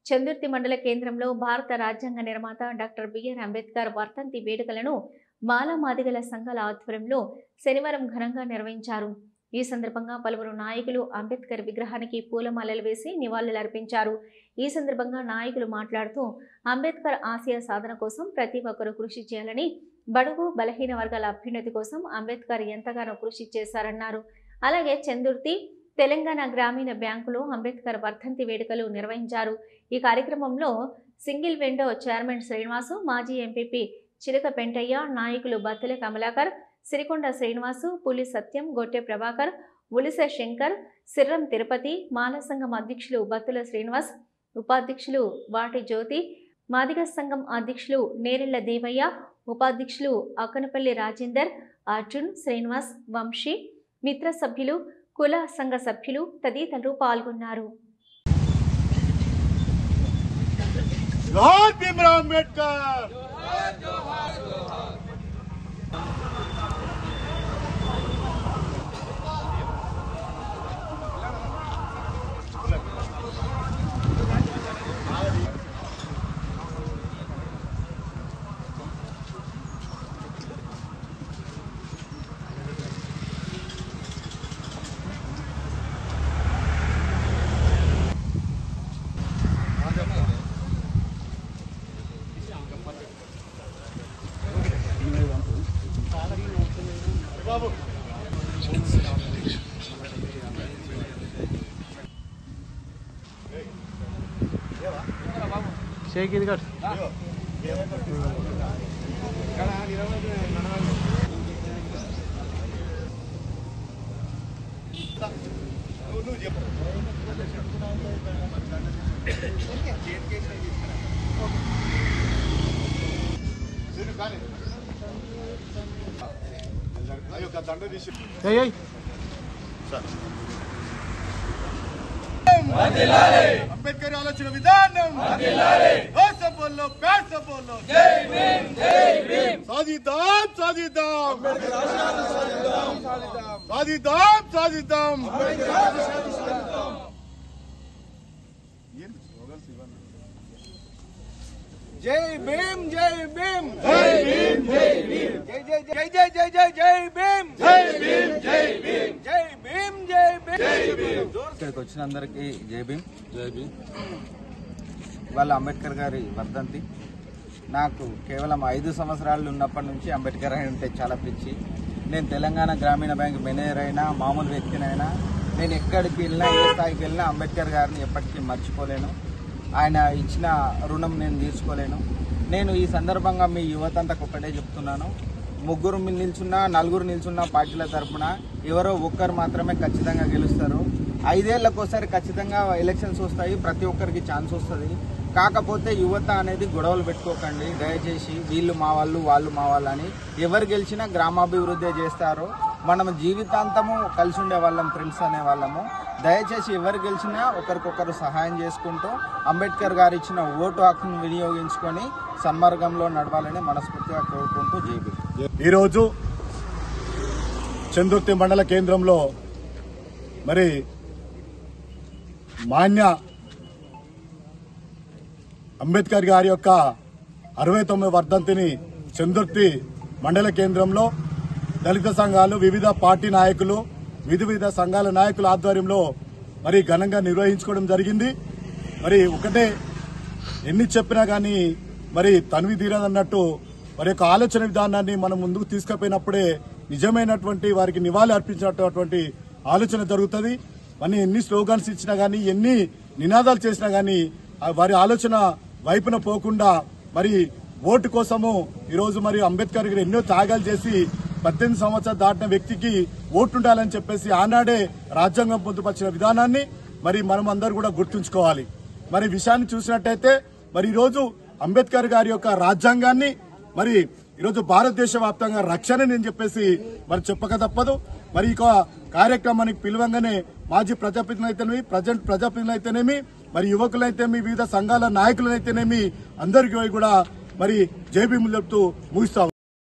చందుర్తి మండల కేంద్రంలో భారత రాజ్యాంగ నిర్మాత డాక్టర్ బిఆర్ అంబేద్కర్ వర్ధంతి వేడుకలను మాలమాదిగల సంఘాల ఆధ్వర్యంలో శనివారం ఘనంగా నిర్వహించారు. ఈ సందర్భంగా పలువురు నాయకులు అంబేద్కర్ విగ్రహానికి పూలమాలలు వేసి నివాళులర్పించారు. ఈ సందర్భంగా నాయకులు మాట్లాడుతూ అంబేద్కర్ ఆశయ సాధన కోసం ప్రతి ఒక్కరూ కృషి చేయాలని, బడుగు బలహీన వర్గాల అభ్యున్నతి కోసం అంబేద్కర్ ఎంతగానో కృషి చేశారన్నారు. అలాగే చందుర్తి తెలంగాణ గ్రామీణ బ్యాంకులో అంబేద్కర్ వర్ధంతి వేడుకలు నిర్వహించారు. ఈ కార్యక్రమంలో సింగిల్ విండో చైర్మన్ శ్రీనివాసు, మాజీ ఎంపీపీ చిలక పెంటయ్య, నాయకులు బత్తుల కమలాకర్, సిరికొండ శ్రీనివాసు, పులి సత్యం, గొట్టె ప్రభాకర్, ఉలిసె శంకర్, సిర్రం తిరుపతి, మాల సంఘం అధ్యక్షులు బత్తుల శ్రీనివాస్, ఉపాధ్యక్షులు వాటి జ్యోతి, మాదిగ సంఘం అధ్యక్షులు నేరెళ్ల దేవయ్య, ఉపాధ్యక్షులు అక్కనపల్లి రాజేందర్, అర్జున్, శ్రీనివాస్, వంశీ, మిత్ర సభ్యులు, కుల సంఘ సభ్యులు తదితరులు పాల్గొన్నారు. అంబేద్కర్ ఆలోచన విధానం సాధిద్దాం సాధిద్దాం సాధిద్దాం సాధిద్దాం. జై భీమ్ జై భీమ్ జై భీమ్ జై భీమ్ జై జై జై జై జై జై జై భీమ్ జై భీమ్ జై భీమ్ జై భీమ్ జై భీమ్ జై భీమ్. ఇక్కడికి వచ్చిన అందరికీ జై భీమ్ జై భీమ్. ఇవాళ అంబేద్కర్ గారి వర్ధంతి. నాకు కేవలం 5 సంవత్సరాలు ఉన్నప్పటి నుంచి అంబేద్కర్ అంటే చాలా పిచ్చి. నేను తెలంగాణ గ్రామీణ బ్యాంక్ మేనేజర్ అయినా, మామూలు వ్యక్తినైనా, నేను ఎక్కడికి వెళ్ళినా, ఏ స్థాయికి వెళ్ళినా అంబేద్కర్ గారిని ఎప్పటికీ మర్చిపోలేను. ఆయన ఇచ్చిన రుణం నేను తీర్చుకోలేను. నేను ఈ సందర్భంగా మీ యువతంతకు ఒకటే చెప్తున్నాను, 3 నిల్చున్నా 4 నిల్చున్నా పార్టీల తరఫున ఎవరో ఒక్కరు మాత్రమే ఖచ్చితంగా గెలుస్తారు. 5 ఏళ్లకోసారి ఖచ్చితంగా ఎలక్షన్స్ వస్తాయి, ప్రతి ఒక్కరికి ఛాన్స్ వస్తుంది. కాకపోతే యువత అనేది గొడవలు పెట్టుకోకండి దయచేసి. వీళ్ళు మా వాళ్ళు, వాళ్ళు మా వాళ్ళు అని. ఎవరు గెలిచినా గ్రామాభివృద్ధి చేస్తారు. మనం జీవితాంతము కలిసి ఉండే వాళ్ళం, ఫ్రెండ్స్ అనే వాళ్ళము. దయచేసి ఎవరు గెలిచినా ఒకరికొకరు సహాయం చేసుకుంటూ అంబేద్కర్ గారు ఇచ్చిన ఓటు హక్కును వినియోగించుకొని సన్మార్గంలో నడవాలని మనస్ఫూర్తిగా కోరుకుంటూ జైబీ. ఈరోజు చందుర్తి మండల కేంద్రంలో మరి మాన్య అంబేద్కర్ గారి యొక్క 69వ వర్ధంతిని చందుర్తి మండల కేంద్రంలో దళిత సంఘాలు, వివిధ పార్టీ నాయకులు, వివిధ సంఘాల నాయకుల ఆధ్వర్యంలో మరి ఘనంగా నిర్వహించుకోవడం జరిగింది. మరి ఒకటే ఎన్ని చెప్పినా కానీ మరి తనివి తీరదన్నట్టు మరి యొక్క ఆలోచన విధానాన్ని మనం ముందుకు తీసుకుపోయినప్పుడే నిజమైనటువంటి వారికి నివాళి అర్పించినటువంటి ఆలోచన జరుగుతుంది. మరి ఎన్ని స్లోగన్స్ ఇచ్చినా కానీ, ఎన్ని నినాదాలు చేసినా కానీ వారి ఆలోచన వైపున పోకుండా మరి ఓటు కోసము ఈరోజు మరి అంబేద్కర్ గారు ఎన్నో త్యాగాలు చేసి 18 సంవత్సరాలు దాటిన వ్యక్తికి ఓటు ఉండాలని చెప్పేసి ఆనాడే రాజ్యాంగం పొందుపరిచిన విధానాన్ని మరి మనం అందరూ కూడా గుర్తుంచుకోవాలి. మరి విషయాన్ని చూసినట్టయితే మరి ఈరోజు అంబేద్కర్ గారి యొక్క రాజ్యాంగాన్ని మరి ఈరోజు భారతదేశ వ్యాప్తంగా రక్షణ అని చెప్పేసి మరి చెప్పక తప్పదు. మరి ఈ కార్యక్రమానికి పిలువంగానే మాజీ ప్రజాప్రతినిధులైతేనేమి, ప్రజెంట్ ప్రజాప్రతినిధులైతేనేమి, మరి యువకులైతేనేమి, వివిధ సంఘాల నాయకులైతేనేమి అందరికీ కూడా మరి జై భీములు చెప్తూ ముగిస్తాం.